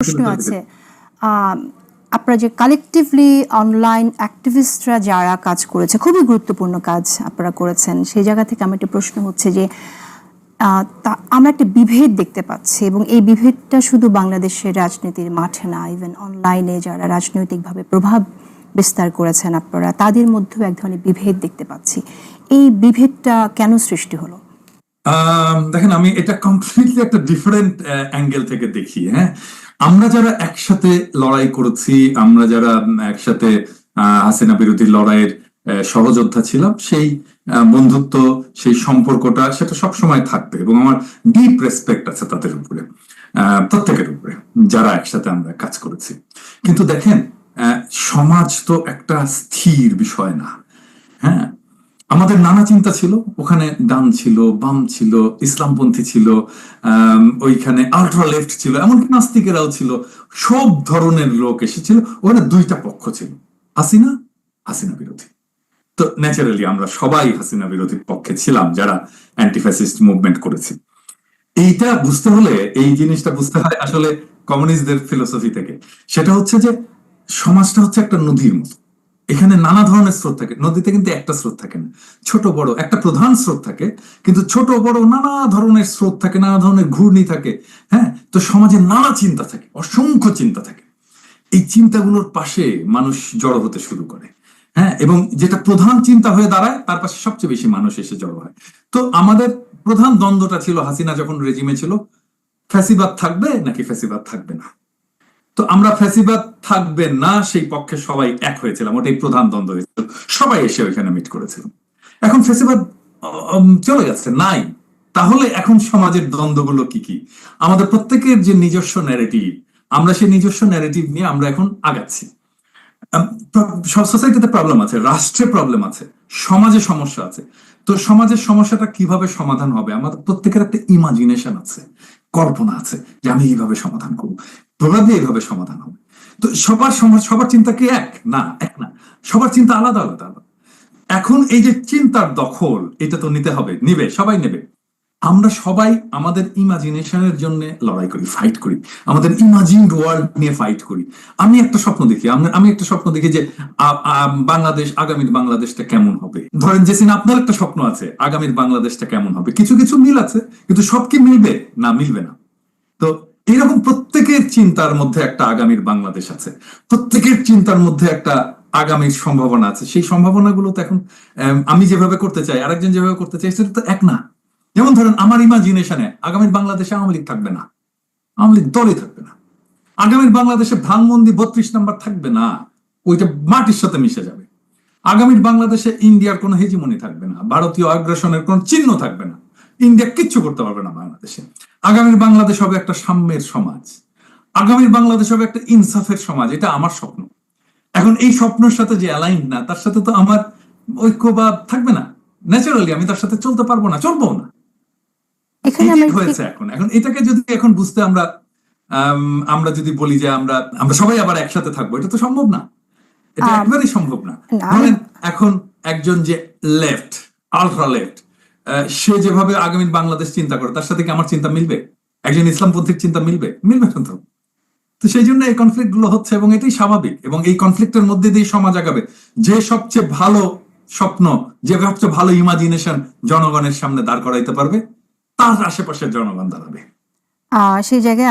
প্রশ্ন আছে আপনারা যে কালেকটিভলি অনলাইন অ্যাক্টিভিস্টরা যারা কাজ করেছে, খুবই গুরুত্বপূর্ণ কাজ আপনারা করেছেন, সেই জায়গা থেকে আমার একটা প্রশ্ন হচ্ছে যে আমরা একটা বিভেদ দেখতে পাচ্ছি, এবং এই বিভেদটা শুধু বাংলাদেশের রাজনীতির মাঠে না, ইভেন অনলাইনে যারা রাজনৈতিকভাবে প্রভাব বিস্তার করেছেন আপনারা, তাদের মধ্যেও এক ধরনের বিভেদ দেখতে পাচ্ছি। এই বিভেদটা কেন সৃষ্টি হলো? দেখেন, আমি এটা কমপ্লিটলি একটা ডিফারেন্ট অ্যাঙ্গেল থেকে দেখি। হ্যাঁ, আমরা যারা একসাথে লড়াই করেছি, আমরা যারা একসাথে হাসিনা বিরোধী লড়াইয়ের সহযোদ্ধা ছিলাম, সেই বন্ধুত্ব, সেই সম্পর্কটা সেটা সবসময় থাকবে, এবং আমার ডিপ রেসপেক্ট আছে তাদের উপরে, প্রত্যেকের উপরে যারা একসাথে আমরা কাজ করেছি। কিন্তু দেখেন, সমাজ তো একটা স্থির বিষয় না। হ্যাঁ, আমাদের নানা চিন্তা ছিল, ওখানে ডান ছিল, বাম ছিল, ইসলামপন্থী ছিল, ওইখানে আল্ট্রা লেফট ছিল, এমনকি নাস্তিকেরাও ছিল, সব ধরনের লোক এসেছিল। ওখানে দুইটা পক্ষ ছিল, হাসিনা, হাসিনা বিরোধী। তো ন্যাচারালি আমরা সবাই হাসিনা বিরোধীর পক্ষে ছিলাম যারা অ্যান্টি ফ্যাসিস্ট মুভমেন্ট করেছি। এইটা বুঝতে হলে, এই জিনিসটা বুঝতে হয় আসলে কমিউনিস্টদের ফিলোসফি থেকে। সেটা হচ্ছে যে সমাজটা হচ্ছে একটা নদীর মতো, এখানে নানা ধরনের স্রোত থাকে। নদীতে কিন্তু একটা স্রোত থাকে না, ছোট বড় একটা প্রধান স্রোত থাকে, কিন্তু ছোট বড় নানা ধরনের স্রোত থাকে, নানা ধরনের ঘূর্ণি থাকে। হ্যাঁ, তো সমাজে নানা চিন্তা থাকে, অসংখ্য চিন্তা থাকে। এই চিন্তাগুলোর পাশে মানুষ জড়ো হতে শুরু করে। হ্যাঁ, এবং যেটা প্রধান চিন্তা হয়ে দাঁড়ায় তার পাশে সবচেয়ে বেশি মানুষ এসে জড়ো হয়। তো আমাদের প্রধান দ্বন্দ্বটা ছিল, হাসিনা যখন রেজিমে ছিল, ফ্যাসিবাদ থাকবে নাকি ফ্যাসিবাদ থাকবে না। তো আমরা ফ্যাসিবাদ থাকবে না সেই পক্ষে সবাই এক হয়েছিলাম, ওটাই প্রধান দ্বন্দ্ব হয়েছিল, সবাই এসে ওইখানে মিট করেছিলাম। এখন ফ্যাসিবাদ চলে গেছে, নাই। তাহলে এখন সমাজের দ্বন্দ্বগুলো কি কি? আমাদের প্রত্যেকের যে নিজস্ব ন্যারেটিভ, আমরা সেই নিজস্ব ন্যারেটিভ নিয়ে আমরা এখন আগাচ্ছি। সোসাইটিতে প্রবলেম আছে, রাষ্ট্রে প্রবলেম আছে, সমাজে সমস্যা আছে। তো সমাজের সমস্যাটা কিভাবে সমাধান হবে, আমাদের প্রত্যেকের একটা ইমাজিনেশন আছে, কল্পনা আছে যে আমি এইভাবে সমাধান করবো, প্রভাবে এইভাবে সমাধান হবে। তো সবার চিন্তা কি এক না? এক না, সবার চিন্তা আলাদা আলাদা আলাদা। এখন এই যে চিন্তার দখল, এটা তো নিতে হবে, নিবে, সবাই নেবে। আমরা সবাই আমাদের ইমাজিনেশনের জন্য লড়াই করি, ফাইট করি, আমাদের ইমাজিনড ওয়ার্ল্ড নিয়ে ফাইট করি। আমি একটা স্বপ্ন দেখি, আমি একটা স্বপ্ন দেখি যে বাংলাদেশ, আগামীর বাংলাদেশটা কেমন হবে। ধরেন জেসিন, আপনার একটা স্বপ্ন আছে আগামীর বাংলাদেশটা কেমন হবে। কিছু কিছু মিল আছে, কিন্তু সব কি মিলবে? না, মিলবে না। তো এরকম প্রত্যেকের চিন্তার মধ্যে একটা আগামীর বাংলাদেশ আছে, প্রত্যেকের চিন্তার মধ্যে একটা আগামীর সম্ভাবনা আছে। সেই সম্ভাবনাগুলো তো এখন আমি যেভাবে করতে চাই, আরেকজন যেভাবে করতে চাই, সেটা তো এক না। যেমন ধরেন, আমার ইমাজিনেশনে আগামীর বাংলাদেশে আওয়ামী লীগ থাকবে না, আওয়ামী লীগ দলই থাকবে না। আগামীর বাংলাদেশে ধানমন্ডি 32 নম্বর থাকবে না, ওইটা মাটির সাথে মিশে যাবে। আগামীর বাংলাদেশে ইন্ডিয়ার কোনো হেজিমনি থাকবে না, ভারতীয় আগ্রাসনের কোনো চিহ্ন থাকবে না, ইন্ডিয়া কিচ্ছু করতে পারবে না বাংলাদেশে। আগামীর বাংলাদেশ হবে একটা সাম্যের সমাজ, আগামীর বাংলাদেশ হবে একটা ইনসাফের সমাজ। এটা আমার স্বপ্ন। এখন এই স্বপ্নের সাথে যে অ্যালাইন না, তার সাথে তো আমার ঐক্য বা থাকবে না। ন্যাচারালি আমি তার সাথে চলতে পারবো না, চলবো না। হয়েছে এখন এখন এটাকে যদি এখন বুঝতে আমরা যদি বলি যে আমরা আমরা সবাই আবার একসাথে থাকবো, এটা তো সম্ভব না, এটা একেবারেই সম্ভব না। ধরেন এখন একজন যে লেফট, আলট্রা লেফট, সে যেভাবে আগামীর বাংলাদেশ চিন্তা করে, তার সাথে কি আমার চিন্তা মিলবে? একজন ইসলামপন্থীর চিন্তা মিলবে? মিলবে না তো। তো সেই জন্য এই কনফ্লিক্ট গুলো হচ্ছে, এবং এটাই স্বাভাবিক। এবং এই কনফ্লিক্টের মধ্যে দিয়ে সমাজ আগাবে। যে সবচেয়ে ভালো স্বপ্ন, যে সবচেয়ে ভালো ইমাজিনেশন জনগণের সামনে দাঁড় করাইতে পারবে, তার আশেপাশের জনগণ দাঁড়াবে। সেই জায়গায়